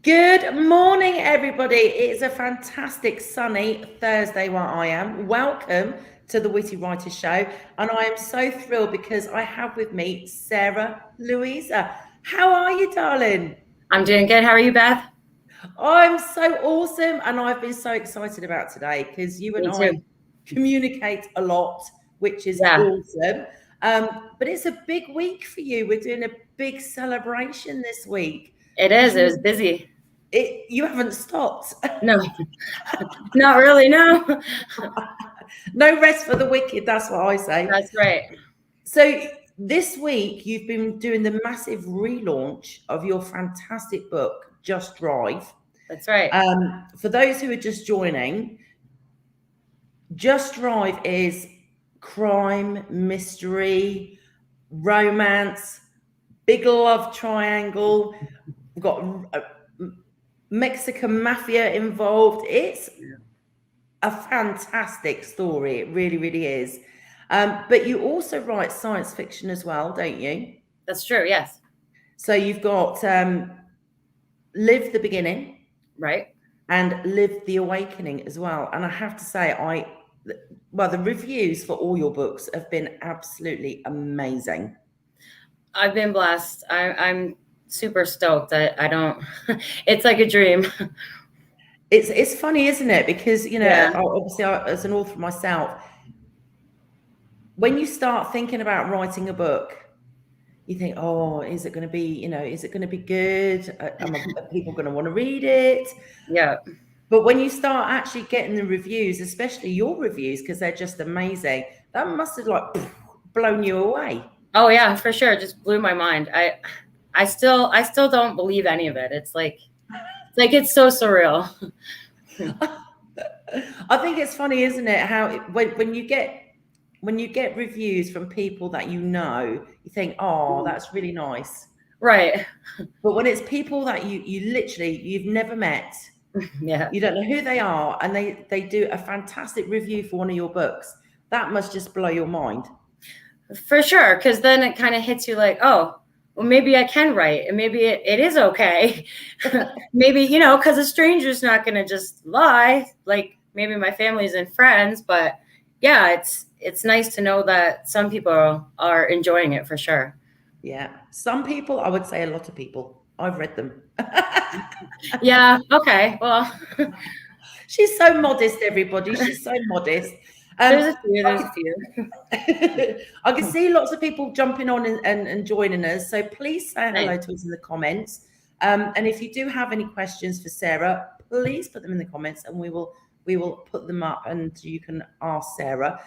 Good morning, everybody. It's a fantastic sunny Thursday where I am. Welcome to the Witty Writer Show. And I am so thrilled because I have with me Sara Louisa. How are you, darling? I'm doing good. How are you, Beth? I'm so awesome. And I've been so excited about today because you and Me I too. communicate a lot, which is Yeah, awesome. But it's a big week for you. We're doing a big celebration this week. it is. It was busy. You haven't stopped. No, not really. No, No rest for the wicked, that's what I say. that's right. So this week you've been doing the massive relaunch of your fantastic book, Just Drive. That's right. For those who are just joining, Just Drive is crime, mystery, romance, big love triangle. We've got Mexican mafia involved. It's a fantastic story. It really, really is. But you also write science fiction as well, don't you? That's true. Yes. So you've got Liv The Beginning Right. and Liv The Awakening as well. And I have to say, the reviews for all your books have been absolutely amazing. I've been blessed. I'm super stoked. I don't. It's like a dream. It's funny, isn't it? Because Yeah. obviously, as an author myself, when you start thinking about writing a book, you think, oh, is it going to be, is it going to be good? Are people going to want to read it? Yeah. But when you start actually getting the reviews, especially your reviews, because they're just amazing, that must have like blown you away. Oh yeah, for sure. It just blew my mind. I still don't believe any of it. It's like it's so surreal. I think it's funny, isn't it? How when you get reviews from people that you think, oh, that's really nice. Right. But when it's people that you literally you've never met, Yeah. you don't know who they are, and they do a fantastic review for one of your books, that must just blow your mind. For sure, because then it kind of hits you like, oh, well, maybe I can write, and maybe it is okay. Maybe, because a stranger's not going to just lie. Like maybe my family's and friends, but yeah, it's nice to know that some people are enjoying it for sure. Yeah. Some people, I would say a lot of people. I've read them. Yeah. Okay. Well, She's so modest, everybody. She's so modest. there's a few. There's a few. I can see lots of people jumping on and joining us. So please say hello Nice. to us in the comments. And if you do have any questions for Sara, please put them in the comments, and we will put them up, and you can ask Sara.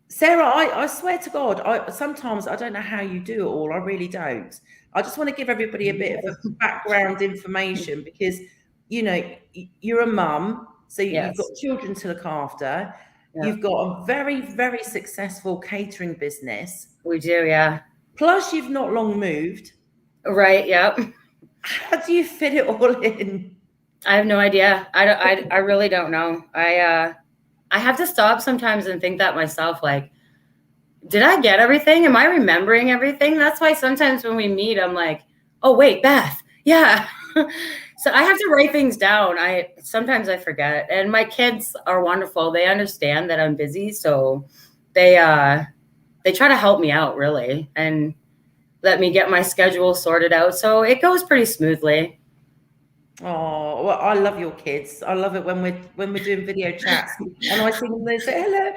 Sara, I swear to God, sometimes I don't know how you do it all. I really don't. I just want to give everybody a bit of a background information because, you're a mum, so you've Yes. got children to look after. Yeah. You've got a very, very successful catering business. We do. Yeah. Plus, you've not long moved. Right. Yep. How do you fit it all in? I have no idea. I really don't know. I have to stop sometimes and think that myself, like, did I get everything? Am I remembering everything? That's why sometimes when we meet, I'm like, oh, wait, Beth. Yeah. So I have to write things down. Sometimes I forget. And my kids are wonderful. They understand that I'm busy. So they try to help me out, really, and let me get my schedule sorted out. So it goes pretty smoothly. Oh, well, I love your kids. I love it when we're doing video chats and I see them. They say hello.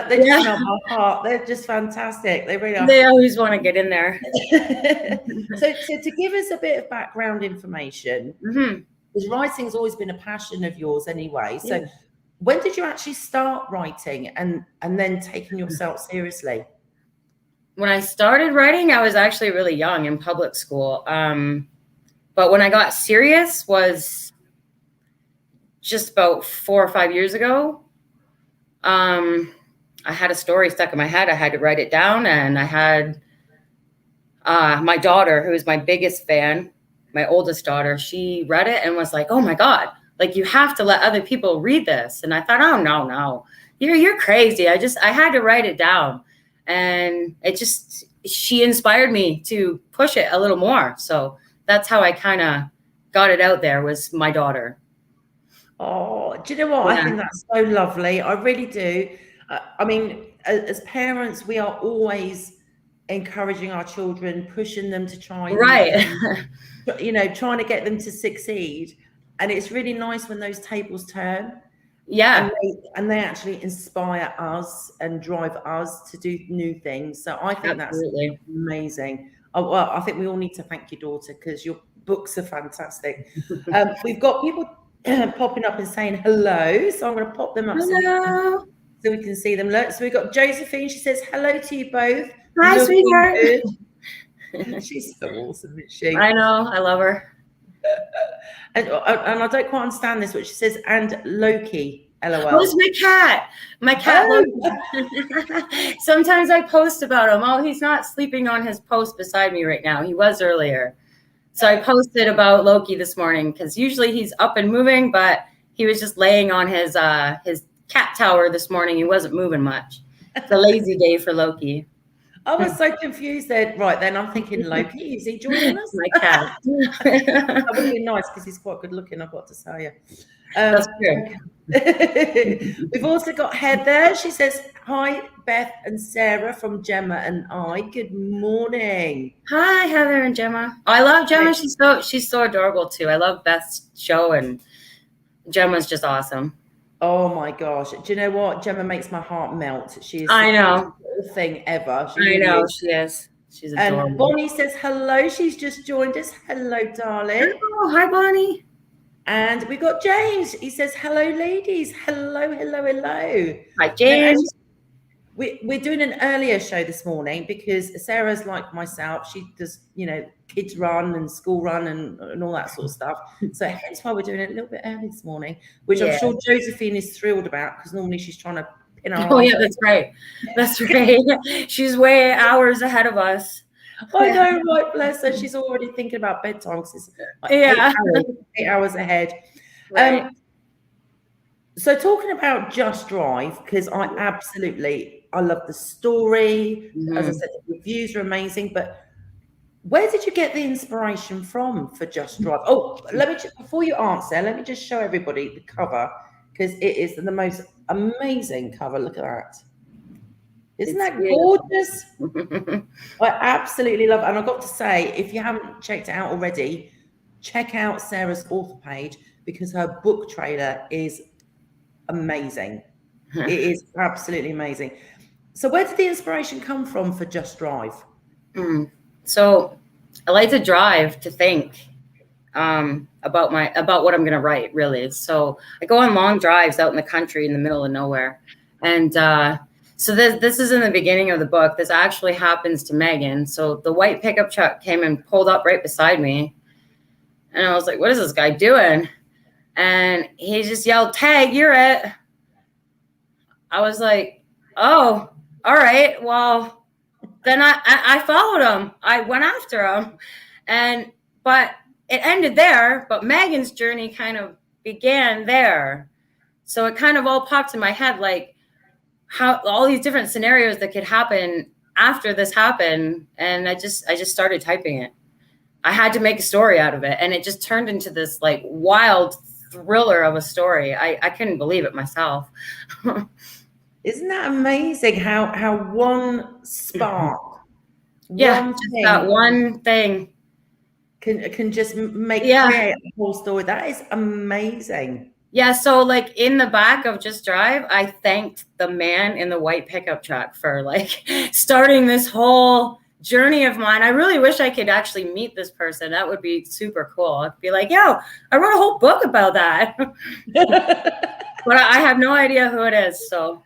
They just melt my heart. They're just fantastic. They really are. They always want to get in there. So to give us a bit of background information, because writing's always been a passion of yours anyway. So when did you actually start writing and then taking yourself seriously? When I started writing, I was actually really young in public school. But when I got serious was just about 4 or 5 years ago. I had a story stuck in my head. I had to write it down, and I had my daughter, who is my biggest fan, my oldest daughter, she read it and was like, oh my God, like you have to let other people read this. And I thought, oh, no, you're crazy. I had to write it down. And she inspired me to push it a little more. So that's how I kind of got it out there was my daughter. Oh, do you know what? Yeah. I think that's so lovely. I really do. I mean, as parents, we are always encouraging our children, pushing them to try new Right. things, you know, trying to get them to succeed. And it's really nice when those tables turn. Yeah. And they actually inspire us and drive us to do new things. So I think Absolutely. that's amazing. Oh, well, I think we all need to thank your daughter because your books are fantastic. We've got people popping up and saying hello. So I'm going to pop them up Hello. so we can see them. Look, so we've got Josephine. She says hello to you both. Hi, Looking sweetheart. good. She's so awesome, isn't she? I know. I love her. And I don't quite understand this, but she says, and Loki, LOL. Oh, it's my cat. My cat. Loki. Sometimes I post about him. Oh, he's not sleeping on his post beside me right now. He was earlier. So I posted about Loki this morning because usually he's up and moving, but he was just laying on his cat tower this morning. He wasn't moving much. It's a lazy day for Loki. I was so confused then. Right, then I'm thinking, Loki, is he joining us? My cat. That would be nice because he's quite good looking, I've got to tell you. That's true. We've also got Heather. She says, hi, Beth and Sarah from Gemma and I. Good morning. Hi, Heather and Gemma. Oh, I love Gemma. She's so adorable too. I love Beth's show, and Gemma's just awesome. Oh my gosh. Do you know what? Gemma makes my heart melt. She is I know. the best thing ever. I know she is. She's adorable. And Bonnie says hello. She's just joined us. Hello, darling. Oh, hi, Bonnie. And we got James. He says, hello, ladies. Hello, hello, hello. Hi, James. We're doing an earlier show this morning because Sarah's like myself. She does, you know, kids run and school run and all that sort of stuff. So hence why we're doing it a little bit early this morning, which I'm sure Josephine is thrilled about because normally she's trying to pin our yeah, that's right. That's right. She's way hours ahead of us. I know, right? Bless her. She's already thinking about bedtime because it's like 8 hours ahead. Right. So talking about Just Drive, because I love the story. As I said, the reviews are amazing, but where did you get the inspiration from for Just Drive? Oh, before you answer, let me just show everybody the cover because it is the most amazing cover. Look at that. Isn't that gorgeous? I absolutely love it. And I've got to say, if you haven't checked it out already, check out Sarah's author page because her book trailer is amazing. It is absolutely amazing. So where did the inspiration come from for Just Drive? So I like to drive to think about what I'm going to write, really. So I go on long drives out in the country in the middle of nowhere. And so this is in the beginning of the book. This actually happens to Megan. So the white pickup truck came and pulled up right beside me. And I was like, what is this guy doing? And he just yelled, "Tag, you're it." I was like, oh, all right. Well, then I followed him. I went after him. But it ended there. But Megan's journey kind of began there. So it kind of all popped in my head, like how all these different scenarios that could happen after this happened. And I just started typing it. I had to make a story out of it. And it just turned into this like wild thriller of a story. I couldn't believe it myself. Isn't that amazing how one spark, that one thing can just create a whole story. That is amazing. Yeah, so like in the back of Just Drive, I thanked the man in the white pickup truck for like starting this whole journey of mine. I really wish I could actually meet this person. That would be super cool. I'd be like, yo, I wrote a whole book about that. But I have no idea who it is. So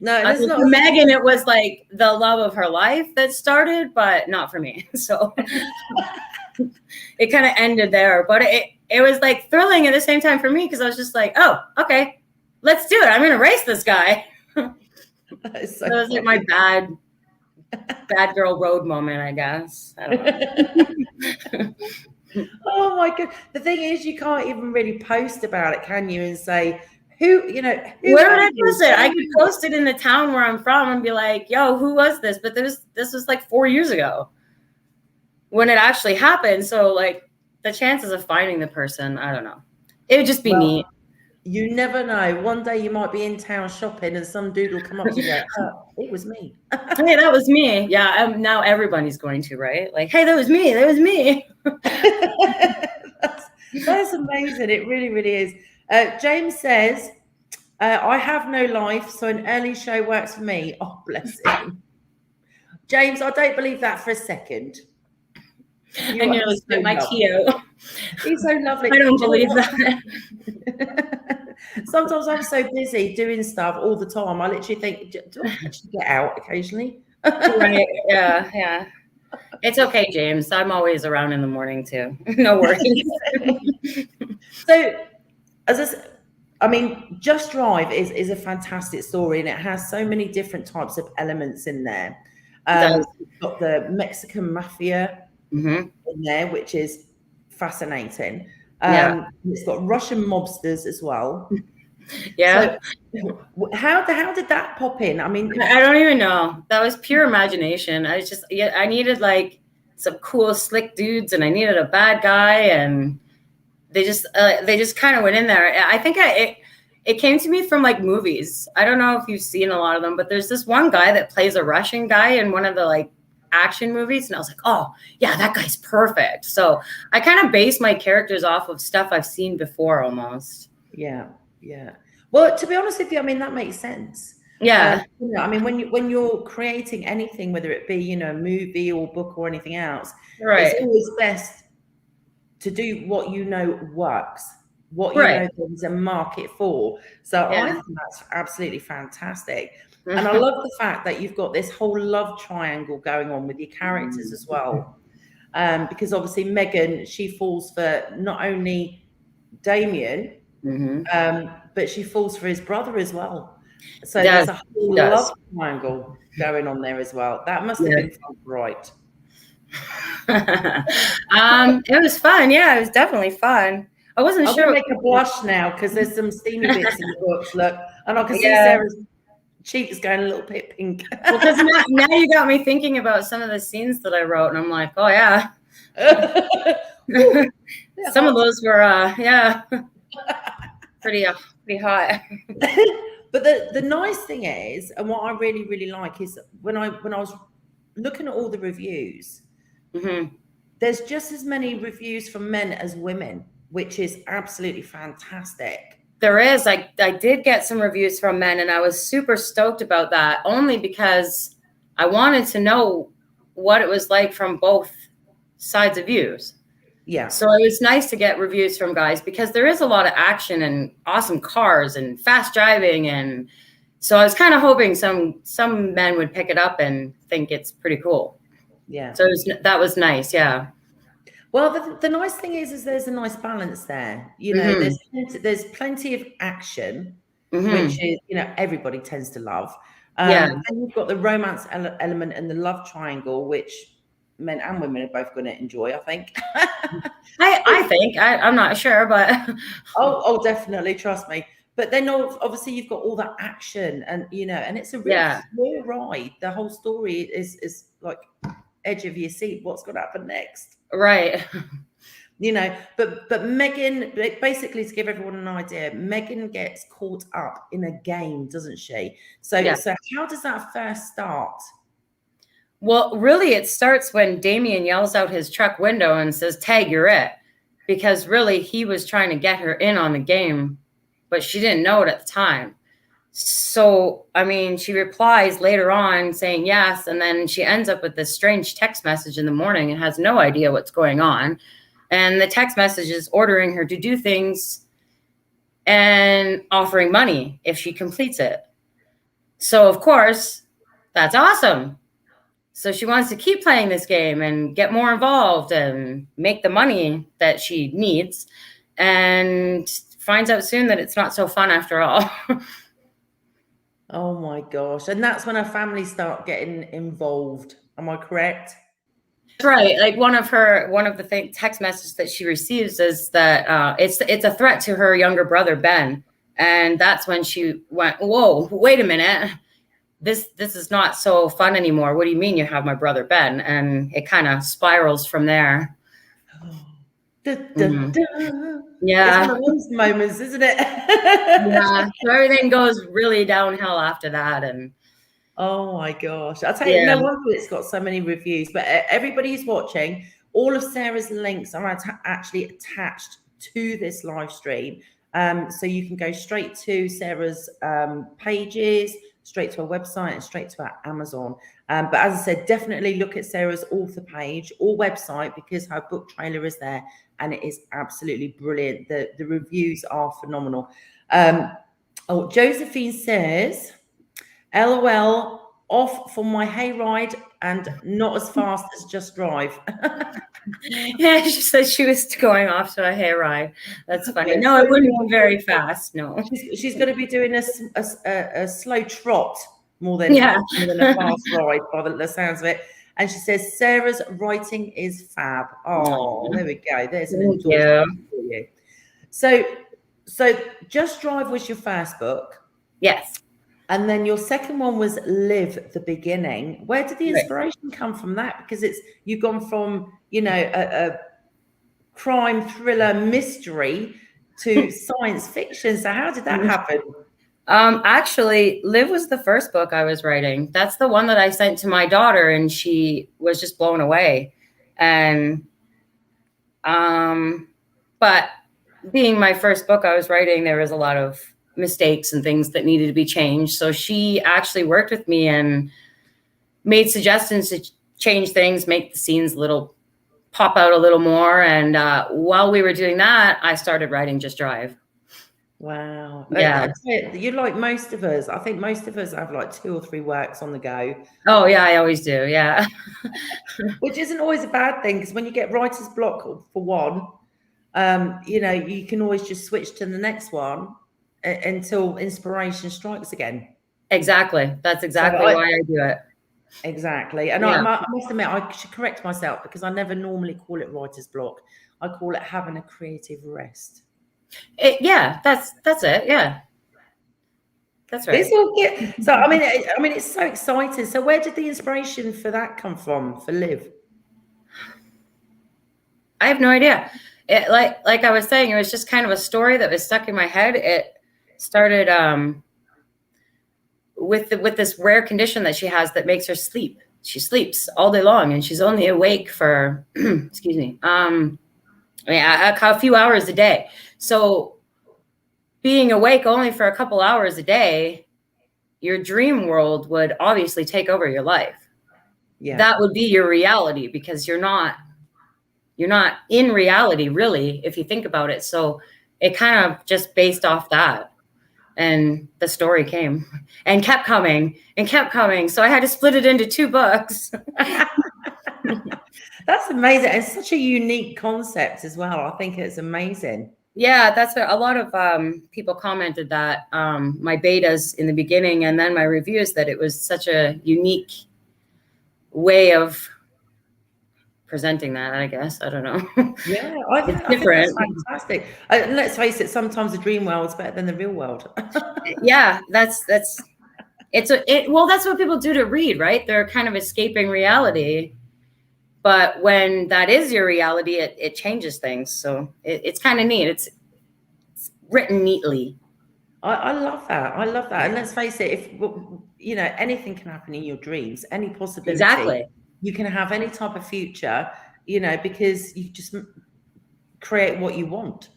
no, for Megan, it was like the love of her life that started, but not for me. So it kind of ended there. But it was like thrilling at the same time for me because I was just like, oh, okay, let's do it. I'm going to race this guy. So it was like my bad girl road moment, I guess. I don't know. Oh my God. The thing is, you can't even really post about it, can you? And say, where would I post it? I could post it in the town where I'm from and be like, yo, who was this? But this was like 4 years ago when it actually happened. So like the chances of finding the person, I don't know. It would just be neat. You never know. One day you might be in town shopping and some dude will come up to you and go, oh, it was me. Hey, that was me. Yeah, now everybody's going to, right? Like, hey, that was me. That was me. That's amazing. It really, really is. James says, I have no life, so an early show works for me. Oh, bless him. James, I don't believe that for a second. You and you're spit my tea out. He's so lovely. I don't believe that. Sometimes I'm so busy doing stuff all the time. I literally think, do I actually get out occasionally? Right. Yeah. It's okay, James. I'm always around in the morning too. No worries. So, I mean, Just Drive is a fantastic story, and it has so many different types of elements in there. You've got the Mexican mafia in there, which is fascinating. It's got Russian mobsters as well. Yeah. So how did that pop in? I mean, I don't even know. That was pure imagination. I needed like some cool slick dudes, and I needed a bad guy, and they just kind of went in there. I think it came to me from like movies. I don't know if you've seen a lot of them, but there's this one guy that plays a Russian guy in one of the like action movies, and I was like, oh yeah, that guy's perfect. So I kind of base my characters off of stuff I've seen before almost. Yeah. Well, to be honest with you, I mean, that makes sense. Yeah. I mean, when you're creating anything, whether it be, a movie or book or anything else, right, it's always best to do what works, what there's a market for. So I think that's absolutely fantastic. And I love the fact that you've got this whole love triangle going on with your characters as well. Because obviously Megan, she falls for not only Damien, but she falls for his brother as well. So there's a whole love triangle going on there as well. That must have been fun, right? It was fun. Yeah, it was definitely fun. I wasn't sure. I'll make a blush now because there's some steamy bits in the books. Look, and I can see Sarah's cheeks going a little bit pink. Well, because now you got me thinking about some of the scenes that I wrote, and I'm like, oh yeah. Some of those were pretty hot. But the nice thing is, and what I really, really like is when I was looking at all the reviews, there's just as many reviews from men as women, which is absolutely fantastic. There is. I did get some reviews from men, and I was super stoked about that, only because I wanted to know what it was like from both sides of views. Yeah. So it was nice to get reviews from guys, because there is a lot of action and awesome cars and fast driving. And so I was kind of hoping some men would pick it up and think it's pretty cool. Yeah. So that was nice. Yeah. Well, the nice thing is there's a nice balance there. There's plenty of action, which is, everybody tends to love. And you've got the romance element and the love triangle, which men and women are both going to enjoy, I think. I think. I'm not sure, but oh, definitely, trust me. But then obviously you've got all that action, and and it's a real slow ride. The whole story is like edge of your seat. What's going to happen next? Right. But Megan, basically, to give everyone an idea, Megan gets caught up in a game, doesn't she? So how does that first start? Well, really, it starts when Damien yells out his truck window and says, "Tag, you're it." Because really, he was trying to get her in on the game, but she didn't know it at the time. So, I mean, she replies later on saying yes, and then she ends up with this strange text message in the morning and has no idea what's going on. And the text message is ordering her to do things and offering money if she completes it. So, of course, that's awesome. So she wants to keep playing this game and get more involved and make the money that she needs, and finds out soon that it's not so fun after all. Oh my gosh. And that's when her family start getting involved. Am I correct? Right. Like one of the text messages that she receives is that it's a threat to her younger brother, Ben. And that's when she went, whoa, wait a minute. This is not so fun anymore. What do you mean you have my brother Ben? And it kind of spirals from there. Da, da, da. Yeah. It's one of those moments, isn't it? Yeah. So everything goes really downhill after that. And oh my gosh. I'll tell you, no wonder it's got so many reviews. But everybody who's watching, all of Sarah's links are actually attached to this live stream. So you can go straight to Sarah's pages, straight to her website, and straight to her Amazon. But as I said, definitely look at Sarah's author page or website, because her book trailer is there and it is absolutely brilliant. The reviews are phenomenal. Josephine says, LOL, off for my hayride and not as fast as Just Drive. Yeah, she said she was going off to a hayride. That's funny. No, it wouldn't be very fast. No, she's going to be doing a slow trot more than a fast ride by the sounds of it. And she says Sarah's writing is fab. Oh, there we go. There's an endorsement for you. So Just Drive was your first book. Yes. And then your second one was Liv The Beginning. Where did the inspiration come from that? Because you've gone from, a crime thriller mystery to science fiction. So how did that happen? Actually, Liv was the first book I was writing. That's the one that I sent to my daughter, and she was just blown away. And but being my first book I was writing, there was a lot of mistakes and things that needed to be changed. So she actually worked with me and made suggestions to change things, make the scenes pop out a little more. And while we were doing that, I started writing Just Drive. Wow. Yeah. You're like most of us. I think most of us have like 2 or 3 works on the go. Oh yeah, I always do. Yeah. Which isn't always a bad thing, because when you get writer's block for one, you can always just switch to the next one until inspiration strikes again. Exactly. That's exactly why I do it. Exactly. And I must admit, I should correct myself, because I never normally call it writer's block. I call it having a creative rest. That's it. Yeah. That's right. So I mean, it's so exciting. So where did the inspiration for that come from, for Liv? I have no idea. It, like I was saying, it was just kind of a story that was stuck in my head. It started with this rare condition that she has that makes her sleep. She sleeps all day long, and she's only awake for excuse me, a few hours a day. So being awake only for a couple hours a day, your dream world would obviously take over your life. Yeah. That would be your reality, because you're not in reality, really, if you think about it. So it kind of just based off that. And the story came and kept coming and kept coming. So I had to split it into 2 books. That's amazing. It's such a unique concept as well. I think it's amazing. Yeah, that's a lot of people commented that my betas in the beginning, and then my reviews, that it was such a unique way of presenting that, I guess. I don't know. Yeah, I think that's fantastic. Let's face it, sometimes the dream world's better than the real world. Yeah, that's what people do to read, right? They're kind of escaping reality. But when that is your reality, it changes things. So it's kind of neat. It's written neatly. I love that. I love that. And let's face it, if anything can happen in your dreams, any possibility. Exactly. You can have any type of future, because you just create what you want.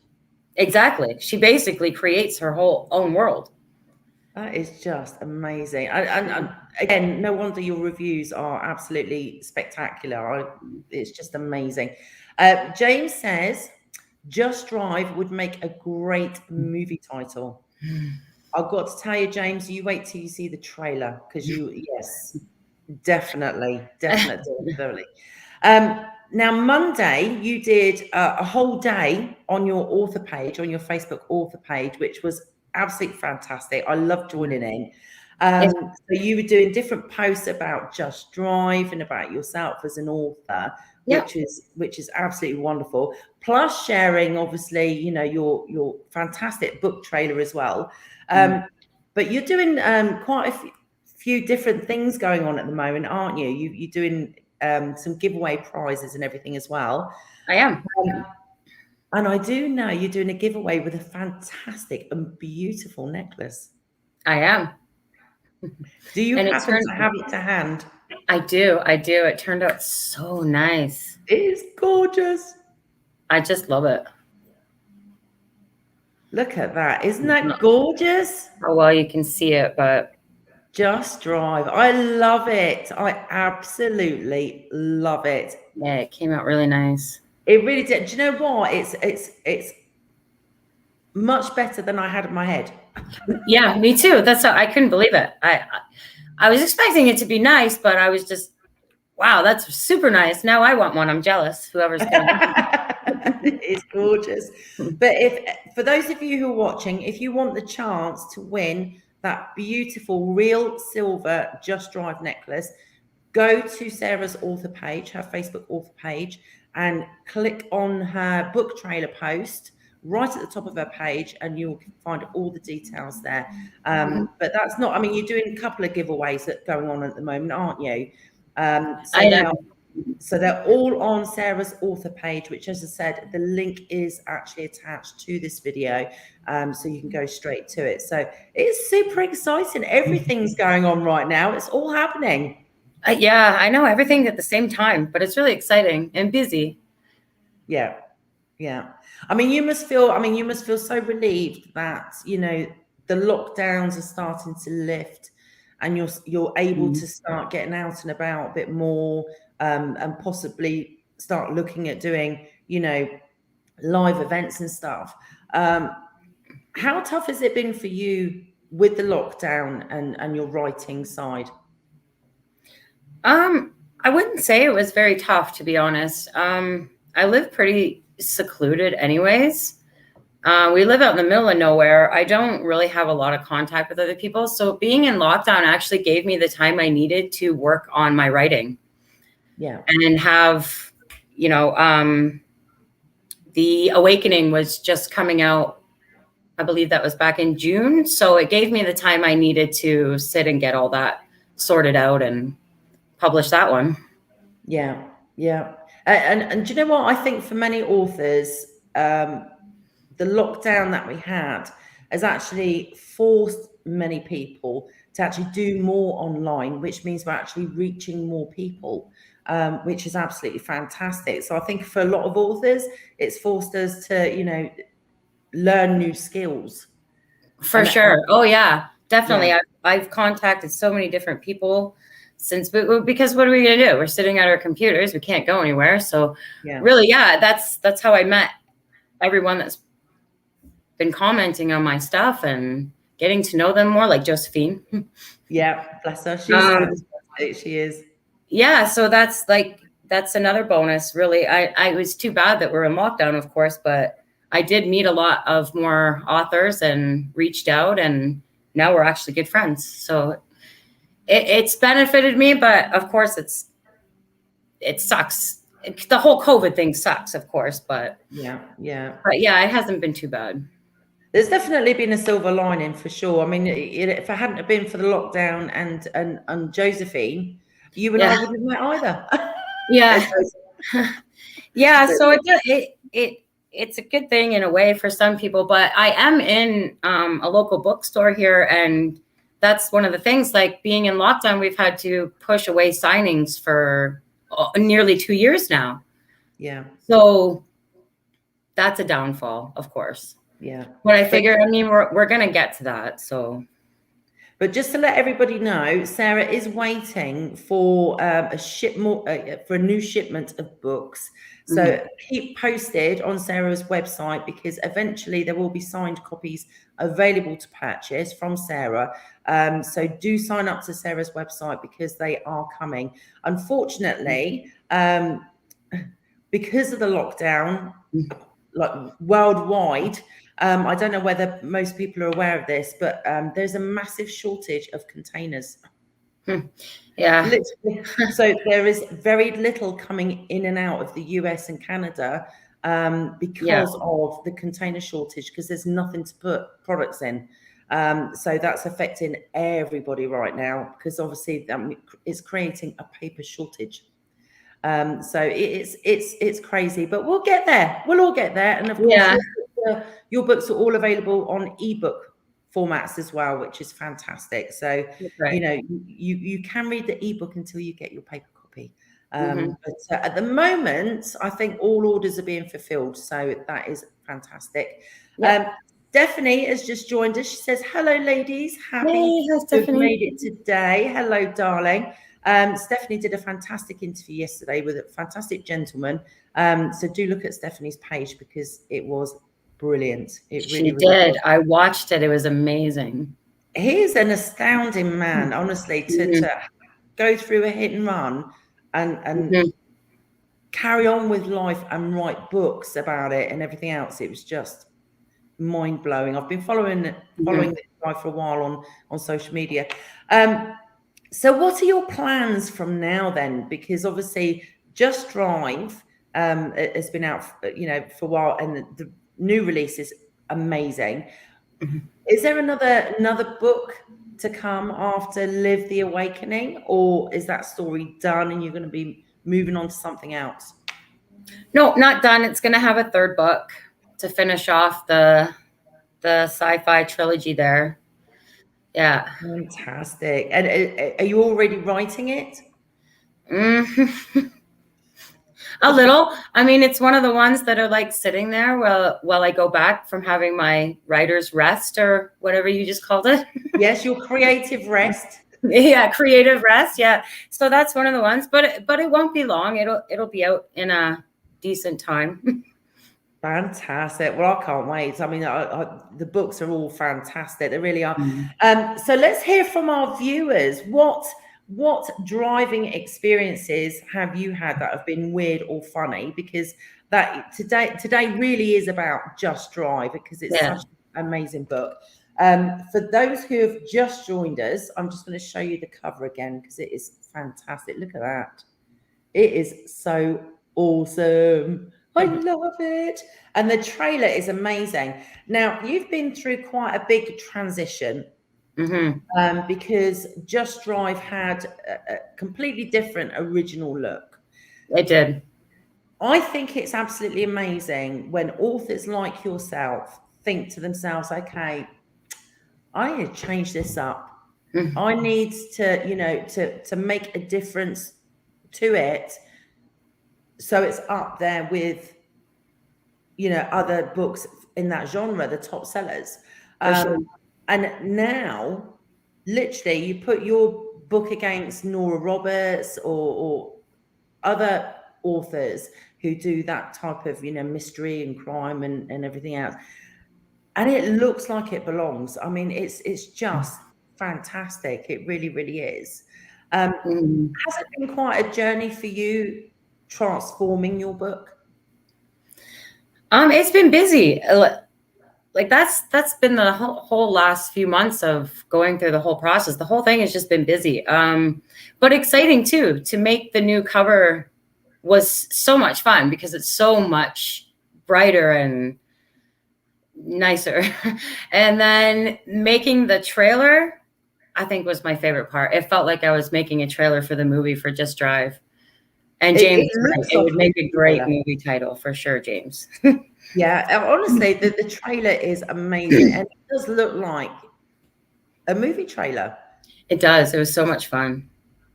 Exactly. She basically creates her whole own world. That is just amazing. And again, no wonder your reviews are absolutely spectacular. It's just amazing. James says, Just Drive would make a great movie title. I've got to tell you, James, you wait till you see the trailer, because yes. Definitely. Now, Monday, you did a whole day on your author page, on your Facebook author page, which was absolutely fantastic. I love joining in. So you were doing different posts about Just Drive and about yourself as an author, which is absolutely wonderful. Plus sharing, obviously, your fantastic book trailer as well. But you're doing quite a few different things going on at the moment, aren't you? You're doing some giveaway prizes and everything as well. I am. And I do know you're doing a giveaway with a fantastic and beautiful necklace. I am. Do you And happen to have it to hand? I do. It turned out so nice. It is gorgeous. I just love it. Look at that. Isn't that gorgeous? Oh, well, you can see it, but Just drive. I love it. I absolutely love it. yeah, it came out really nice. It really did. Do you know what? It's much better than I had in my head. Yeah, me too. That's how I couldn't believe it. I was expecting it to be nice, but I was just, wow, that's super nice. Now I want one. I'm jealous. Whoever's going It's gorgeous. But for those of you who are watching, if you want the chance to win that beautiful real silver Just Drive necklace, go to Sarah's author page, her Facebook author page, and click on her book trailer post right at the top of her page, and you'll find all the details there. But that's not, I mean, you're doing a couple of giveaways that are going on at the moment, aren't you? I know. So they're all on Sarah's author page, which, as I said, the link is actually attached to this video. So you can go straight to it. So it's super exciting. Everything's going on right now. It's all happening. Yeah, I know everything at the same time, but it's really exciting and busy. Yeah. Yeah. I mean, you must feel so relieved that, you know, the lockdowns are starting to lift and you're able to start getting out and about a bit more, and possibly start looking at doing, you know, live events and stuff. How tough has it been for you with the lockdown and your writing side? I wouldn't say it was very tough, to be honest. I live pretty secluded anyways. We live out in the middle of nowhere. I don't really have a lot of contact with other people. So being in lockdown actually gave me the time I needed to work on my writing. Yeah. And have, you know, The Awakening was just coming out. I believe that was back in June. So it gave me the time I needed to sit and get all that sorted out and publish that one. Yeah. Yeah. And do you know what? I think for many authors, the lockdown that we had has actually forced many people to actually do more online, which means we're actually reaching more people, which is absolutely fantastic. So I think for a lot of authors, it's forced us to, you know, learn new skills. For sure. Oh yeah, definitely. Yeah. I've contacted so many different people since, because what are we going to do? We're sitting at our computers. We can't go anywhere. So really, yeah, that's how I met everyone that's been commenting on my stuff and getting to know them more, like Josephine. Yeah, bless her. She is. Yeah, so that's another bonus, really. I was too bad that we're in lockdown, of course, but I did meet a lot of more authors and reached out, and now we're actually good friends. So it's benefited me, but of course it sucks. The whole COVID thing sucks, of course, but yeah. But yeah, it hasn't been too bad. There's definitely been a silver lining for sure. I mean, if it hadn't have been for the lockdown and Josephine, you and I wouldn't have met either. Yeah. Yeah. So it's a good thing in a way for some people, but I am in a local bookstore here, and that's one of the things. Like being in lockdown, we've had to push away signings for nearly 2 years now. Yeah. So that's a downfall, of course. Yeah. But I figure, I mean, we're going to get to that. So. But just to let everybody know, Sarah is waiting for for a new shipment of books. So keep posted on Sarah's website, because eventually there will be signed copies available to purchase from Sarah. So do sign up to Sarah's website, because they are coming. Unfortunately, because of the lockdown, like worldwide, I don't know whether most people are aware of this, but there's a massive shortage of containers. Yeah. Literally. So there is very little coming in and out of the US and Canada because of the container shortage, because there's nothing to put products in. So that's affecting everybody right now, because obviously it's creating a paper shortage. So it's crazy, but we'll get there. We'll all get there. And of course, your books are all available on ebook formats as well, which is fantastic. So, right. you know, you can read the ebook until you get your paper copy. But at the moment, I think all orders are being fulfilled. So that is fantastic. Yep. Stephanie has just joined us. She says, hello, ladies. Happy Hey, to have made it today. Hello, darling. Stephanie did a fantastic interview yesterday with a fantastic gentleman. So do look at Stephanie's page because it was brilliant. She did. I watched it. It was amazing. He is an astounding man, honestly, to go through a hit and run and carry on with life and write books about it and everything else. It was just mind blowing. I've been following this guy for a while on social media. So what are your plans from now then? Because obviously Just Drive has been out, you know, for a while, and the new release is amazing. Is there another book to come after Liv The Awakening, or is that story done and you're going to be moving on to something else? No, not done. It's going to have a third book to finish off the sci-fi trilogy there. Yeah. Fantastic. And are you already writing it? A little. I mean, it's one of the ones that are like sitting there while I go back from having my writer's rest or whatever you just called it. Yes, your creative rest. Yeah, creative rest. Yeah. So that's one of the ones, but it won't be long. It'll be out in a decent time. Fantastic. Well, I can't wait. I mean, the books are all fantastic. They really are. So let's hear from our viewers. What driving experiences have you had that have been weird or funny? Because that today really is about Just Drive, because it's such an amazing book. For those who have just joined us, I'm just going to show you the cover again because it is fantastic. Look at that. It is so awesome. I love it. And the trailer is amazing. Now, you've been through quite a big transition because Just Drive had a completely different original look. It did. I think it's absolutely amazing when authors like yourself think to themselves, okay, I need to change this up. I need to, you know, to make a difference to it, so it's up there with, you know, other books in that genre, the top sellers. And now, literally, you put your book against Nora Roberts or other authors who do that type of, you know, mystery and crime and everything else, and it looks like it belongs. I mean, it's just fantastic. It really, really is. Has it been quite a journey for you transforming your book? It's been busy. Like that's been the whole last few months of going through the whole process. The whole thing has just been busy, but exciting too. To make the new cover was so much fun because it's so much brighter and nicer. And then making the trailer, I think, was my favorite part. It felt like I was making a trailer for the movie for Just Drive. And James, it would make a great movie title for sure, James. Yeah, honestly, the trailer is amazing, and it does look like a movie trailer. It does. It was so much fun.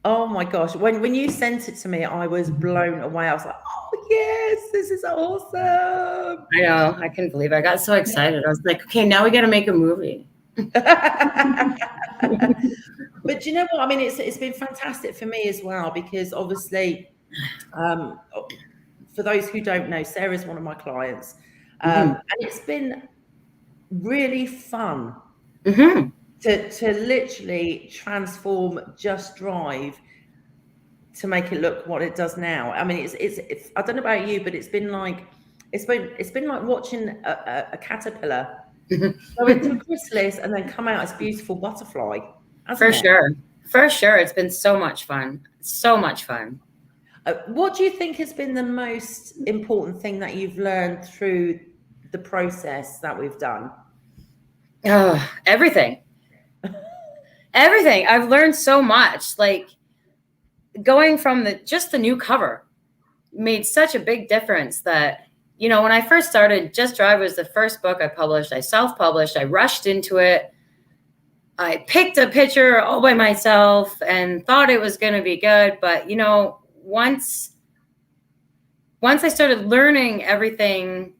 Oh my gosh. When you sent it to me, I was blown away. I was like, oh yes, this is awesome. I know. I couldn't believe it. I got so excited. I was like, okay, now we got to make a movie. But you know what? I mean, it's been fantastic for me as well, because obviously, for those who don't know, Sarah's one of my clients. And it's been really fun to literally transform Just Drive to make it look what it does now. I mean, it's I don't know about you, but it's been like watching a caterpillar go into a chrysalis and then come out as a beautiful butterfly. For sure. It's been so much fun. So much fun. What do you think has been the most important thing that you've learned through the process that we've done? Everything. Everything. I've learned so much. Like going from just the new cover. made such a big difference that, you know, when I first started, Just Drive was the first book I published. I self-published. I rushed into it. I picked a picture all by myself and thought it was going to be good. But, you know, once I started learning everything,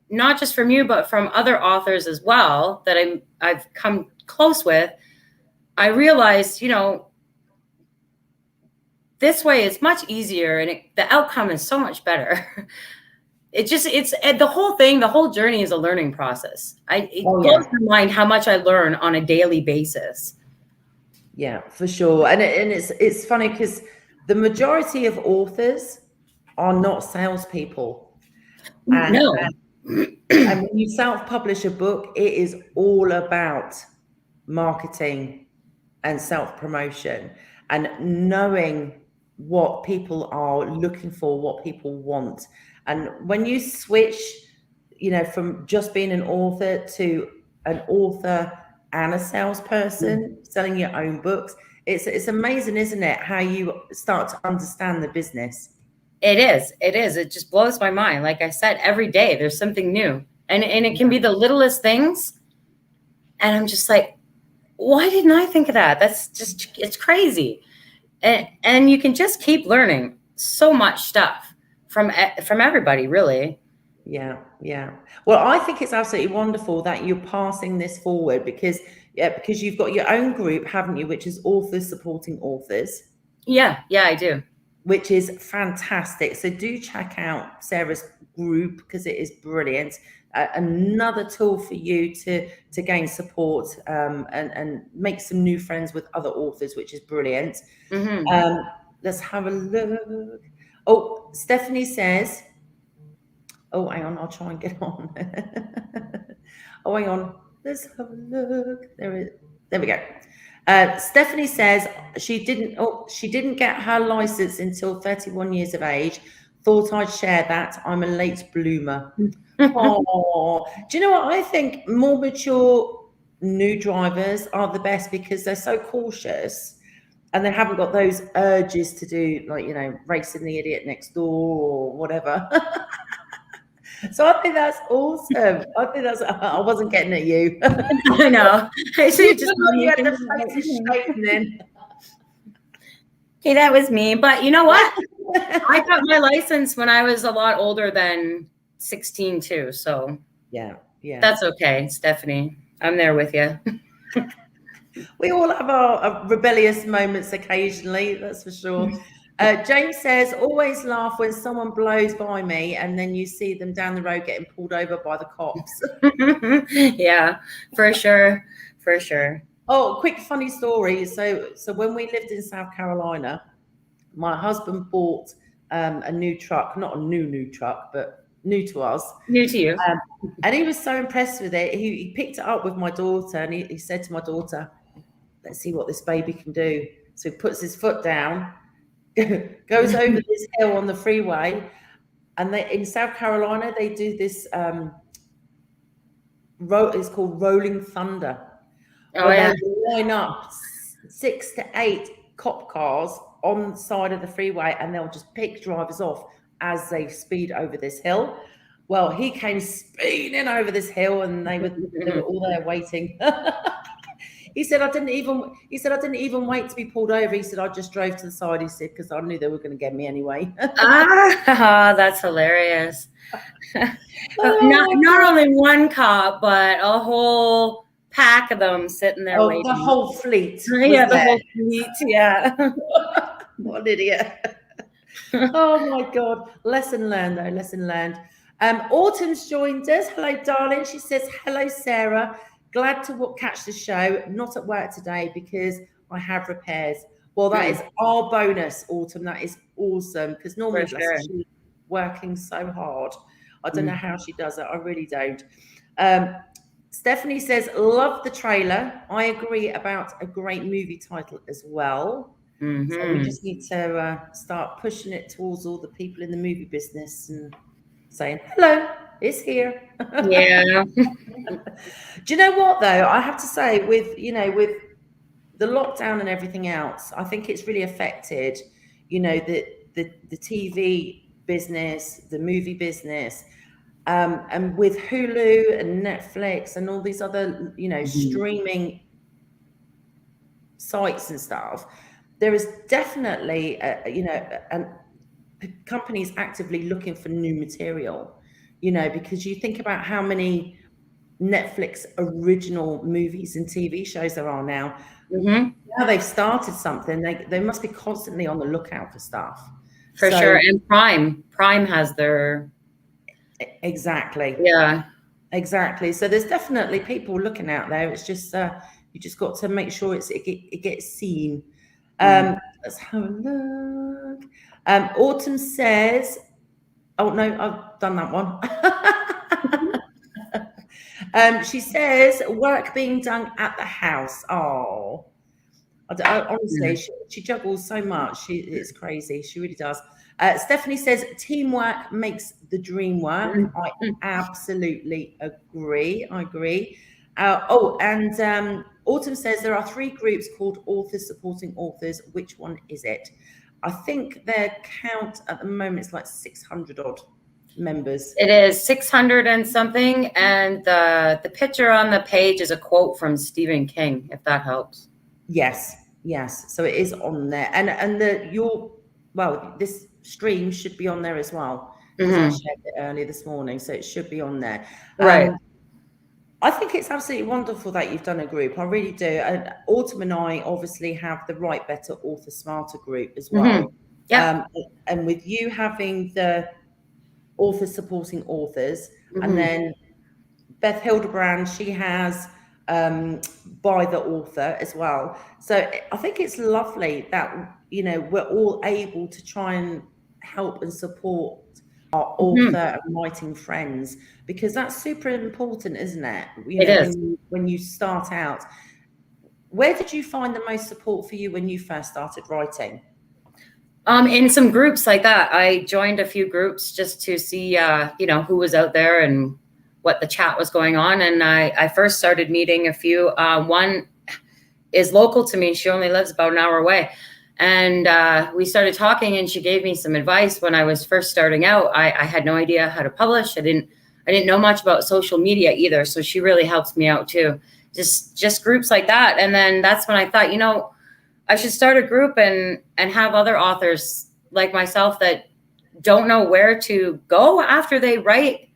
not just from you, but from other authors as well that I've come close with, I realized, you know, this way is much easier and the outcome is so much better. It's the whole thing, the whole journey is a learning process. It blows my mind how much I learn on a daily basis. Yeah, for sure. And it's funny because the majority of authors are not salespeople. No. And when you self-publish a book, it is all about marketing and self-promotion and knowing what people are looking for, what people want. And when you switch, you know, from just being an author to an author and a salesperson selling your own books, it's amazing, isn't it, how you start to understand the business. It is. It just blows my mind. Like I said, every day there's something new. And it can be the littlest things. And I'm just like, why didn't I think of that? It's crazy. And you can just keep learning so much stuff from everybody, really. Yeah. Well, I think it's absolutely wonderful that you're passing this forward because you've got your own group, haven't you, which is authors supporting authors. Yeah, I do. Which is fantastic. So do check out Sarah's group because it is brilliant. Another tool for you to gain support and make some new friends with other authors, which is brilliant. Mm-hmm. Let's have a look. Oh, Stephanie says, oh, hang on, I'll try and get on. Oh, hang on. Let's have a look. There we go. Stephanie says she didn't get her license until 31 years of age. Thought I'd share that. I'm a late bloomer. Oh, do you know what? I think more mature new drivers are the best because they're so cautious and they haven't got those urges to do, like, you know, racing the idiot next door or whatever. So I think that's awesome. I wasn't getting at you. I know. I see. Just you had the face straightening. Okay, that was me. But you know what? I got my license when I was a lot older than 16 too. So yeah, that's okay, Stephanie. I'm there with you. We all have our rebellious moments occasionally, that's for sure. James says, always laugh when someone blows by me and then you see them down the road getting pulled over by the cops. Yeah, for sure. Oh, quick funny story. So when we lived in South Carolina, my husband bought a new truck, not a new truck, but new to us. New to you. And he was so impressed with it. He picked it up with my daughter and he said to my daughter, let's see what this baby can do. So he puts his foot down, goes over this hill on the freeway, and in South Carolina they do this it's called rolling thunder. Oh yeah. They line up 6 to 8 cop cars on the side of the freeway and they'll just pick drivers off as they speed over this hill. Well, he came speeding over this hill and they were all there waiting. He said, I didn't even wait to be pulled over. He said, I just drove to the side. He said, because I knew they were going to get me anyway. That's hilarious. Not only one cop, but a whole pack of them sitting there waiting. The whole fleet. Yeah, the whole fleet. Yeah. What an idiot. Oh my God. Lesson learned though. Lesson learned. Autumn's joined us. Hello, darling. She says, hello, Sarah. Glad to catch the show. Not at work today because I have repairs. Well, that is our bonus, Autumn. That is awesome because normally she's working so hard. I don't know how she does it. I really don't. Stephanie says, love the trailer. I agree about a great movie title as well. Mm-hmm. So we just need to start pushing it towards all the people in the movie business and saying, hello, it's here. Yeah. Do you know what though? I have to say, with the lockdown and everything else, I think it's really affected, the TV business, the movie business, and with Hulu and Netflix and all these other, streaming sites and stuff, there is definitely, companies actively looking for new material, because you think about how many Netflix original movies and TV shows there are now. Now they've started something, they must be constantly on the lookout for stuff. For sure. And Prime has their... Exactly. Yeah. Exactly. So there's definitely people looking out there. It's just you just got to make sure it gets seen. Let's have a look. Autumn says, oh no, I've done that one. She says, work being done at the house. Oh, honestly, she juggles so much. It's crazy. She really does. Stephanie says, teamwork makes the dream work. I absolutely agree. I agree. And Autumn says there are 3 groups called Authors Supporting Authors. Which one is it? I think their count at the moment is like 600 odd members. It is 600 and something. And the picture on the page is a quote from Stephen King, if that helps. Yes. So it is on there. And this stream should be on there as well, because I shared it earlier this morning, so it should be on there. Right. I think it's absolutely wonderful that you've done a group. I really do. And Autumn and I obviously have the Write Better, Author Smarter group as well. Yeah. And with you having the Authors Supporting Authors, and then Beth Hildebrand, she has By the Author as well. So I think it's lovely that, we're all able to try and help and support our author and writing friends, because that's super important, isn't it? It is. When you start out. Where did you find the most support for you when you first started writing? In some groups like that. I joined a few groups just to see, who was out there and what the chat was going on. And I first started meeting a few. One is local to me. She only lives about an hour away. And we started talking, and she gave me some advice when I was first starting out. I had no idea how to publish. I didn't know much about social media either. So she really helped me out too. Just groups like that. And then that's when I thought, I should start a group and have other authors like myself that don't know where to go after they write.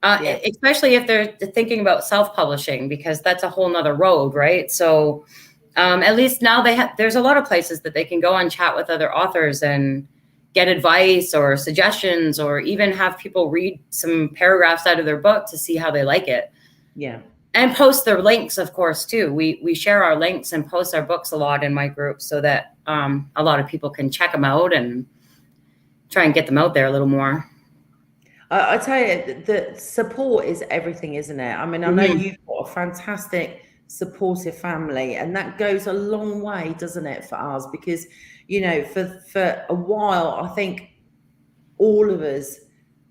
Especially if they're thinking about self-publishing, because that's a whole nother road, right? So at least now there's a lot of places that they can go and chat with other authors and get advice or suggestions, or even have people read some paragraphs out of their book to see how they like it. Yeah. And post their links, of course, too. We share our links and post our books a lot in my group, so that a lot of people can check them out and try and get them out there a little more. I tell you, the support is everything, isn't it? I mean, I know you've got a fantastic, supportive family, and that goes a long way, doesn't it, for us? Because, for a while, I think all of us,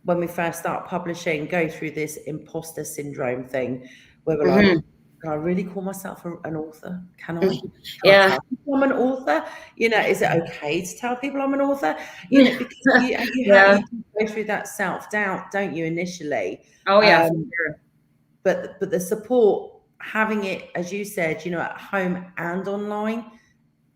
when we first start publishing, go through this imposter syndrome thing, where we're like, can I really call myself an author? Can I? Yeah. I'm an author. Is it okay to tell people I'm an author? Because you have to go through that self-doubt, don't you, initially? Oh, yeah, for sure. But the support, having it, as you said, at home and online,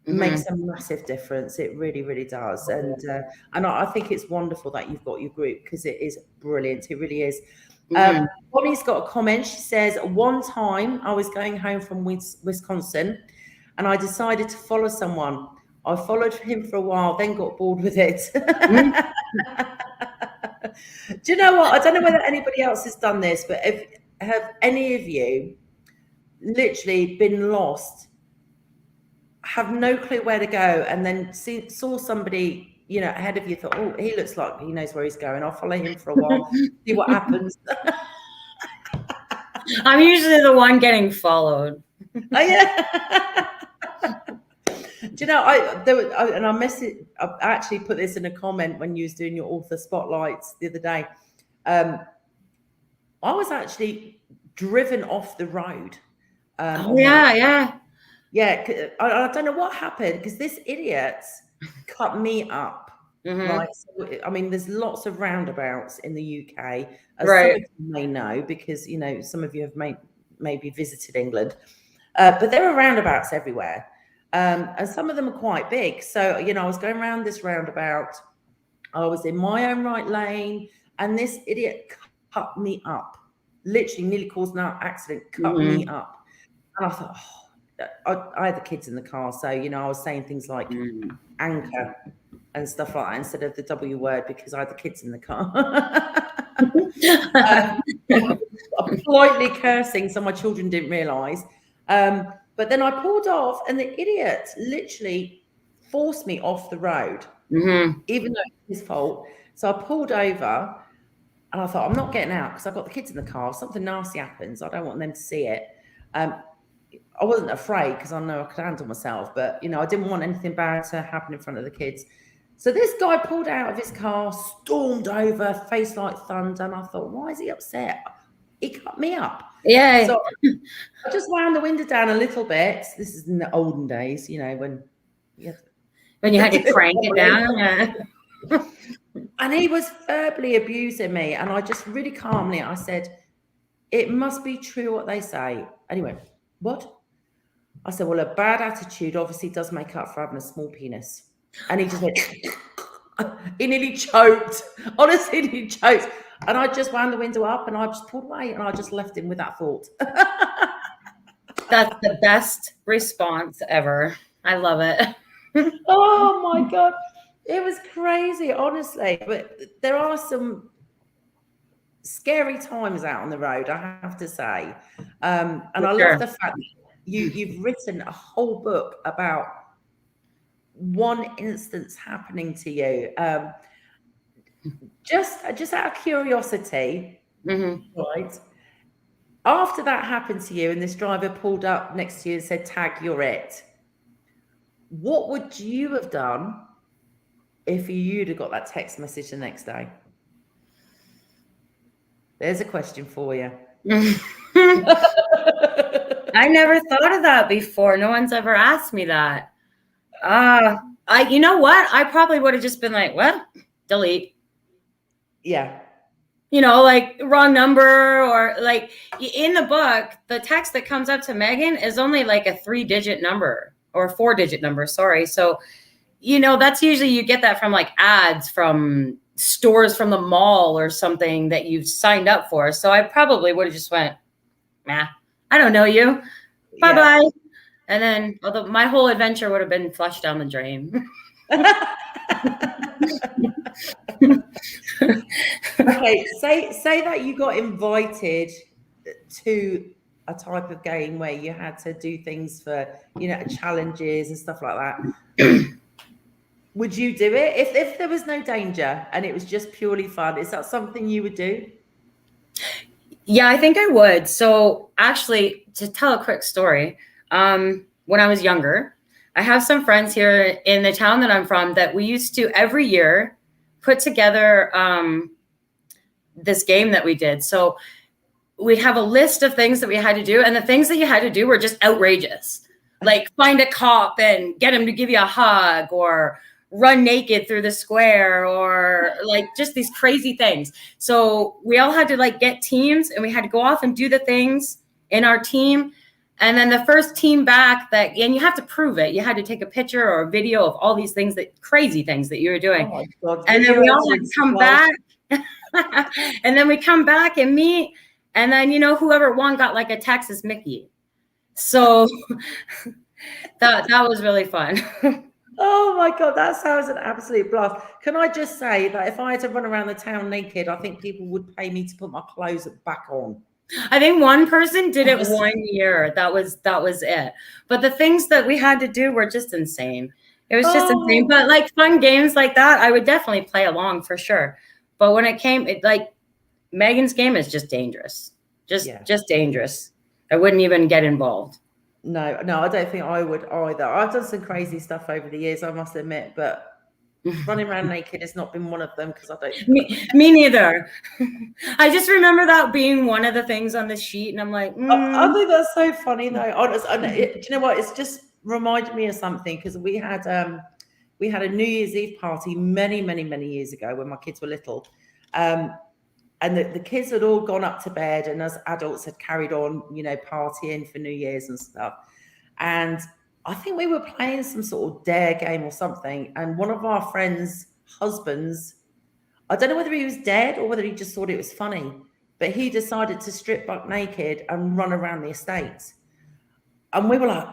makes a massive difference. It really, really does. And I think it's wonderful that you've got your group, because it is brilliant. It really is. Bonnie's got a comment. She says, one time I was going home from Wisconsin, and I decided to follow someone. I followed him for a while, then got bored with it. Do you know what? I don't know whether anybody else has done this, but have any of you literally been lost, have no clue where to go, and then saw somebody ahead of you, thought, oh, he looks like he knows where he's going, I'll follow him for a while, see what happens. I'm usually the one getting followed. Oh, yeah. Do you know, I actually put this in a comment when you was doing your author spotlights the other day. I was actually driven off the road. Yeah, I don't know what happened, because this idiot cut me up. right? So, I mean, there's lots of roundabouts in the UK, as Right. some of you may know, because, you know, some of you have maybe visited England, but there are roundabouts everywhere. And some of them are quite big. So, you know, I was going around this roundabout, I was in my own right lane, and this idiot cut me up, literally nearly caused an accident, cut me up. And I thought, I had the kids in the car. So, you know, I was saying things like anchor and stuff like that instead of the W word because I had the kids in the car. I'm politely cursing so my children didn't realise. But then I pulled off and the idiot literally forced me off the road, even though it was his fault. So I pulled over and I thought, I'm not getting out because I've got the kids in the car. If something nasty happens, I don't want them to see it. I wasn't afraid because I know I could handle myself, but, you know, I didn't want anything bad to happen in front of the kids. So this guy pulled out of his car, stormed over, face like thunder, and I thought, why is he upset? He cut me up. Yeah. So I just wound the window down a little bit. This is in the olden days, you know, when you had to crank it down. Yeah. And he was verbally abusing me, and I just really calmly, I said, it must be true what they say. And he went, what? I said, well, a bad attitude obviously does make up for having a small penis. And he just went, he nearly choked. Honestly, he choked. And I just wound the window up and I just pulled away and I just left him with that thought. That's the best response ever. I love it. Oh my God. It was crazy, honestly. But there are some scary times out on the road, I have to say. And I love the fact that you've written a whole book about one instance happening to you. Just out of curiosity, right? After that happened to you and this driver pulled up next to you and said, tag, you're it. What would you have done if you'd have got that text message the next day? There's a question for you. I never thought of that before. No one's ever asked me that. You know what? I probably would have just been like, well, delete. Yeah. You know, like wrong number, or like in the book, the text that comes up to Megan is only like a 3-digit number or a 4-digit number. Sorry. So, you know, that's usually you get that from like ads from stores from the mall or something that you've signed up for. So I probably would have just went, nah, I don't know you. Bye-bye. Yeah. And then, although my whole adventure would have been flushed down the drain. Okay, say that you got invited to a type of game where you had to do things for, you know, challenges and stuff like that. Would you do it if there was no danger and it was just purely fun? Is that something you would do? Yeah, I think I would. So actually, to tell a quick story, when I was younger, I have some friends here in the town that I'm from that we used to every year put together this game that we did. So we'd have a list of things that we had to do, and the things that you had to do were just outrageous. Like find a cop and get him to give you a hug, or run naked through the square, or like just these crazy things. So we all had to like get teams, and we had to go off and do the things in our team. And then the first team back and you have to prove it. You had to take a picture or a video of all these things, crazy things that you were doing. Oh my God. And then we all had to come back. And then we come back and meet. And then, you know, whoever won got like a Texas Mickey. So that was really fun. Oh my God, that sounds an absolute blast. Can I just say that if I had to run around the town naked, I think people would pay me to put my clothes back on. I think one person did it 1 year. That was it. But the things that we had to do were just insane. It was just insane. But like fun games like that, I would definitely play along for sure. But when it came, like Megan's game is just dangerous. Just dangerous. I wouldn't even get involved. No, I don't think I would either. I've done some crazy stuff over the years, I must admit, but running around naked has not been one of them because I don't. Me neither. I just remember that being one of the things on the sheet, and I'm like, I think that's so funny though. Honestly, do you know what? It's just reminded me of something because we had we had a New Year's Eve party many years ago when my kids were little. And the kids had all gone up to bed, and us adults had carried on, partying for New Year's and stuff. And I think we were playing some sort of dare game or something. And one of our friends' husbands, I don't know whether he was dead or whether he just thought it was funny, but he decided to strip buck naked and run around the estate. And we were like,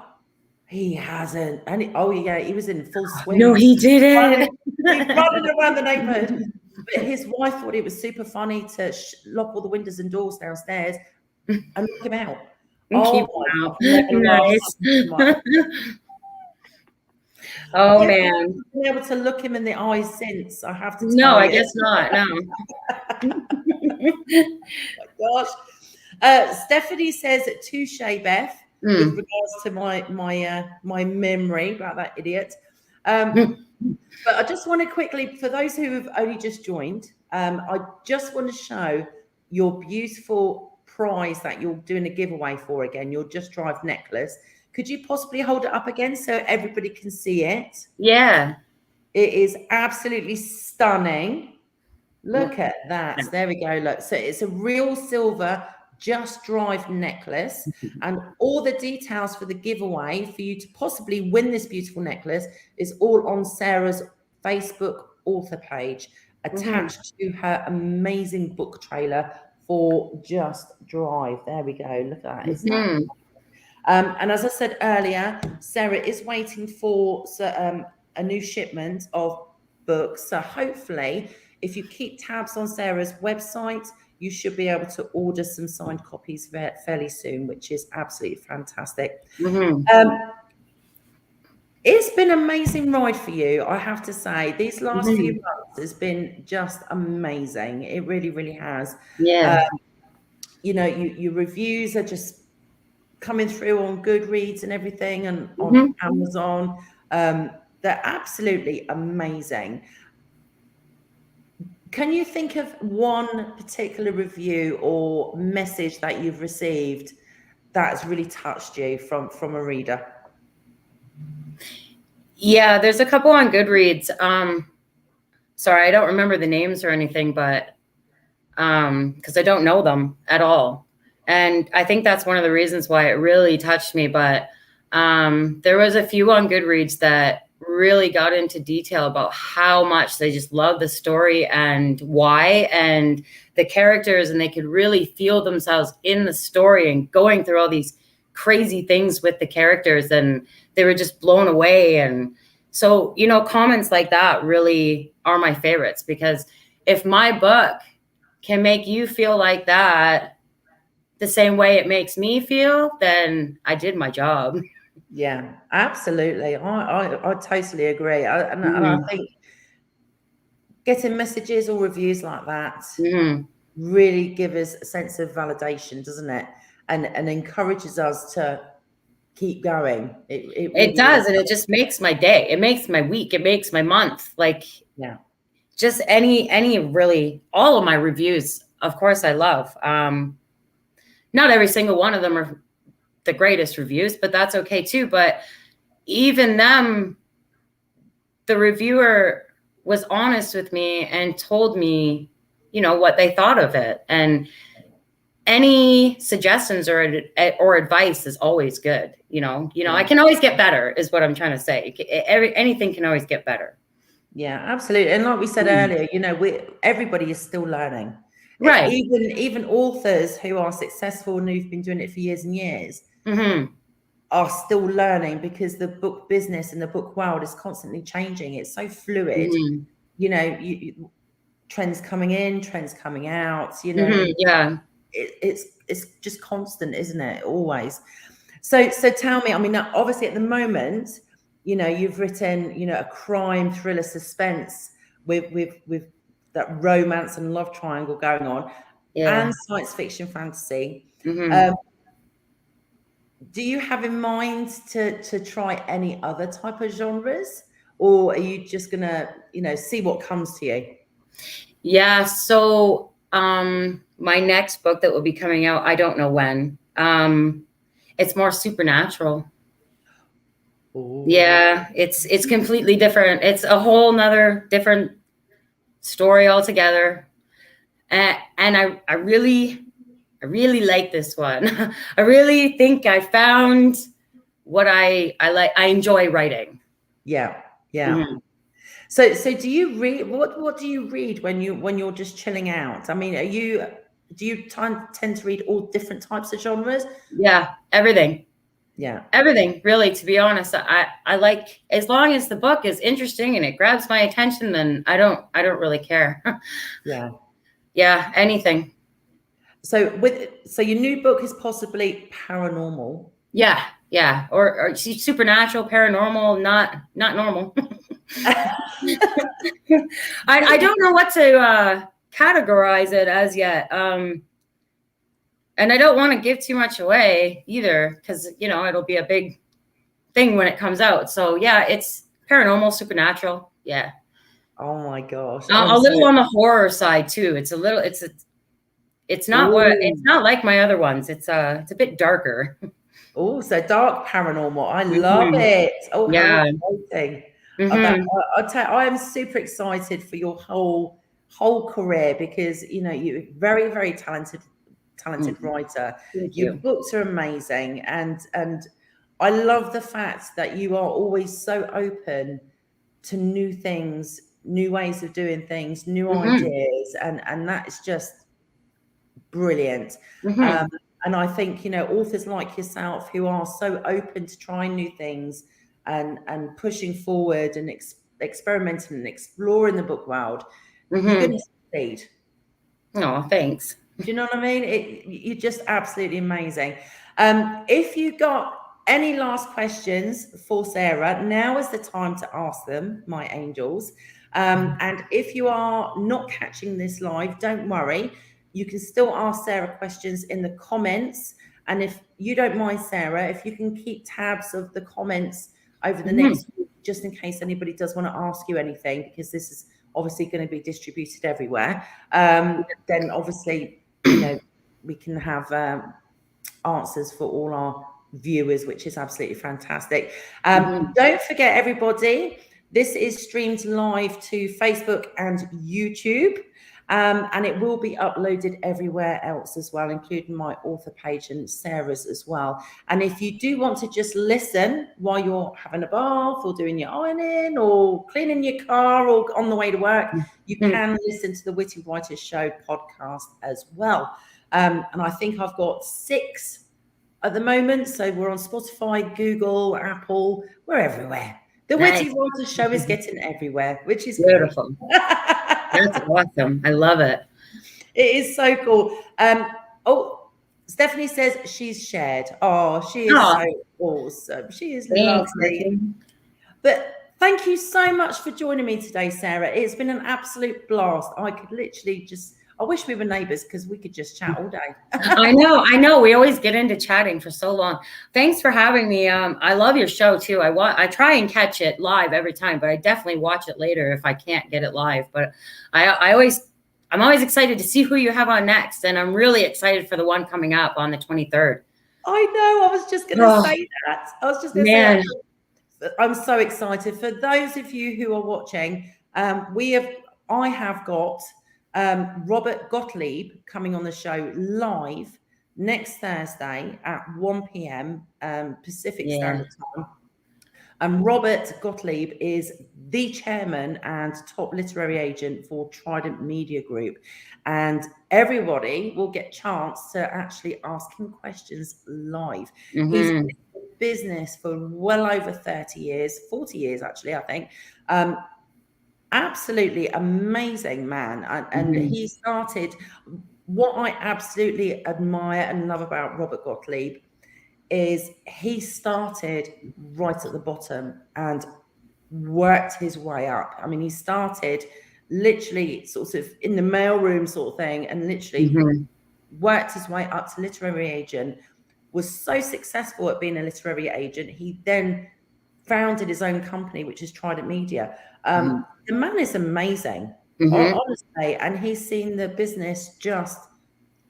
he hasn't. And he was in full swing. No, he didn't. Running around the neighborhood. But his wife thought it was super funny to lock all the windows and doors downstairs and lock him out. Keep him out. Nice. Oh, man. I haven't been able to look him in the eyes since, I have to tell No, I you. guess not. No. Oh my gosh. Stephanie says, touche, Beth, with regards to my memory about that idiot. But I just want to quickly, for those who have only just joined, I just want to show your beautiful prize that you're doing a giveaway for again, your Just Drive necklace. Could you possibly hold it up again so everybody can see it? Yeah. It is absolutely stunning. Look at that. There we go. Look, so it's a real silver Just Drive necklace, and all the details for the giveaway for you to possibly win this beautiful necklace is all on Sarah's Facebook author page attached to her amazing book trailer for Just Drive. There we go. Look at that. Isn't that? And as I said earlier, Sarah is waiting for a new shipment of books. So hopefully, if you keep tabs on Sarah's website, you should be able to order some signed copies fairly soon, which is absolutely fantastic. It's been an amazing ride for you, I have to say. These last few months has been just amazing. It really, really has. Yeah. Your reviews are just coming through on Goodreads and everything, and on Amazon. They're absolutely amazing. Can you think of one particular review or message that you've received that has really touched you from a reader? Yeah, there's a couple on Goodreads. Sorry, I don't remember the names or anything, but because I don't know them at all. And I think that's one of the reasons why it really touched me. But there was a few on Goodreads that really got into detail about how much they just love the story and why and the characters, and they could really feel themselves in the story and going through all these crazy things with the characters, and they were just blown away. And so, comments like that really are my favorites, because if my book can make you feel like that the same way it makes me feel, then I did my job. Yeah, absolutely. I totally agree. And I think getting messages or reviews like that really give us a sense of validation, doesn't it? And encourages us to keep going. It really does, and it just makes my day. It makes my week. It makes my month. Just any really, all of my reviews, of course, I love. Not every single one of them are the greatest reviews, but that's okay too. But even them, the reviewer was honest with me and told me, what they thought of it. And any suggestions or advice is always good. I can always get better is what I'm trying to say. Anything can always get better. Yeah, absolutely. And like we said earlier, everybody is still learning. Right. Even authors who are successful and who've been doing it for years and years are still learning, because the book business and the book world is constantly changing. It's so fluid. Trends coming in, trends coming out. Yeah. It's just constant, isn't it? Always. So tell me. I mean, obviously at the moment, you've written, a crime thriller suspense with that romance and love triangle going on, and science fiction fantasy. Do you have in mind to try any other type of genres, or are you just gonna, see what comes to you? Yeah. So my next book that will be coming out, I don't know when. It's more supernatural. Ooh. Yeah, it's completely different. It's a whole nother different story altogether. And I really like this one. I really think I found what I like. I enjoy writing. Yeah. Mhm. So do you read, what do you read when you're just chilling out? I mean, do you tend to read all different types of genres? Yeah, everything. Yeah. Everything, really, to be honest. I like, as long as the book is interesting and it grabs my attention, then I don't really care. Yeah. Yeah, anything. So your new book is possibly paranormal. Yeah, or supernatural, paranormal, not normal. I don't know what to categorize it as yet. And I don't want to give too much away either, because it'll be a big thing when it comes out. So yeah, it's paranormal, supernatural. Yeah. Oh my gosh. A little on the horror side too. It's not like my other ones. It's a bit darker. Oh, so dark paranormal. I love Mhm. it. Oh, how Yeah. exciting. Mhm. I'll tell you, I am super excited for your whole career because you're very, very talented writer. Thank Your you. books are amazing, and I love the fact that you are always so open to new things, new ways of doing things, new Mhm. ideas, and that is just brilliant. Mhm. And I think authors like yourself who are so open to trying new things and pushing forward and experimenting and exploring the book world, you're going Mhm. to succeed. Oh, thanks. Do you know what I mean? You're just absolutely amazing. If you got any last questions for Sarah, now is the time to ask them, my angels. And if you are not catching this live, don't worry. You can still ask Sarah questions in the comments. And if you don't mind, Sarah, if you can keep tabs of the comments over the Mhm. next week, just in case anybody does want to ask you anything, because this is obviously going to be distributed everywhere, then obviously we can have answers for all our viewers, which is absolutely fantastic. Mhm. Don't forget, everybody, this is streamed live to Facebook and YouTube. And it will be uploaded everywhere else as well, including my author page and Sarah's as well. And if you do want to just listen while you're having a bath or doing your ironing or cleaning your car or on the way to work, you Mhm. can listen to the Witty Writers Show podcast as well. And I think I've got 6 at the moment. So we're on Spotify, Google, Apple, we're everywhere. The Nice. Witty Writers Show is getting everywhere, which is great. Beautiful. That's awesome. I love it. It is so cool. Oh, Stephanie says she's shared. Oh, she is Oh, so awesome. She is thanks, lovely. Nikki. But thank you so much for joining me today, Sarah. It's been an absolute blast. I could literally I wish we were neighbours because we could just chat all day. I know. We always get into chatting for so long. Thanks for having me. I love your show too. I try and catch it live every time, but I definitely watch it later if I can't get it live. But I'm always excited to see who you have on next, and I'm really excited for the one coming up on the 23rd. I know. I was just going to say that. I was just going to say Man. that. I'm so excited. For those of you who are watching, I have got Robert Gottlieb coming on the show live next Thursday at 1 p.m. Pacific Standard Time. And Robert Gottlieb is the chairman and top literary agent for Trident Media Group. And everybody will get a chance to actually ask him questions live. He's been in business for well over 30 years, 40 years actually, I think. Absolutely amazing man. And he started, what I absolutely admire and love about Robert Gottlieb is he started right at the bottom and worked his way up. I mean, he started literally sort of in the mailroom sort of thing and literally worked his way up to literary agent, was so successful at being a literary agent. He then founded his own company, which is Trident Media. The man is amazing, honestly, and he's seen the business just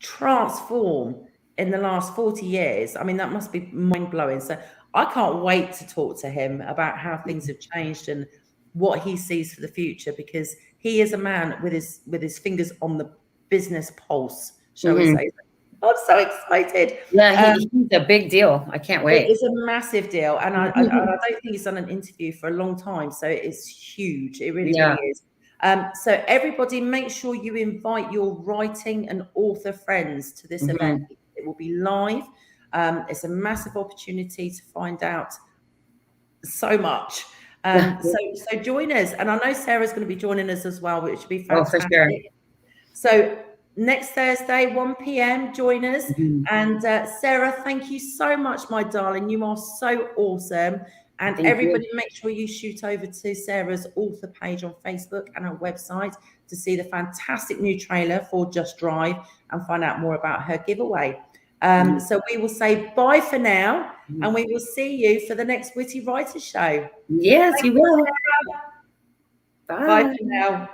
transform in the last 40 years. I mean, that must be mind blowing. So I can't wait to talk to him about how things have changed and what he sees for the future, because he is a man with his fingers on the business pulse, shall we say. I'm so excited. Yeah, he's a big deal. I can't wait. It is a massive deal. And I don't think he's done an interview for a long time. So it's huge. It really, really is. So everybody, make sure you invite your writing and author friends to this event. It will be live. It's a massive opportunity to find out so much. So join us. And I know Sarah's going to be joining us as well, which would be fantastic. Oh, for sure. So next Thursday, 1 p.m, join us. And Sarah, thank you so much, my darling. You are so awesome. And everybody, make sure you shoot over to Sarah's author page on Facebook and her website to see the fantastic new trailer for Just Drive and find out more about her giveaway. So we will say bye for now, and we will see you for the next Witty Writers Show. Yes, you will. Bye for now.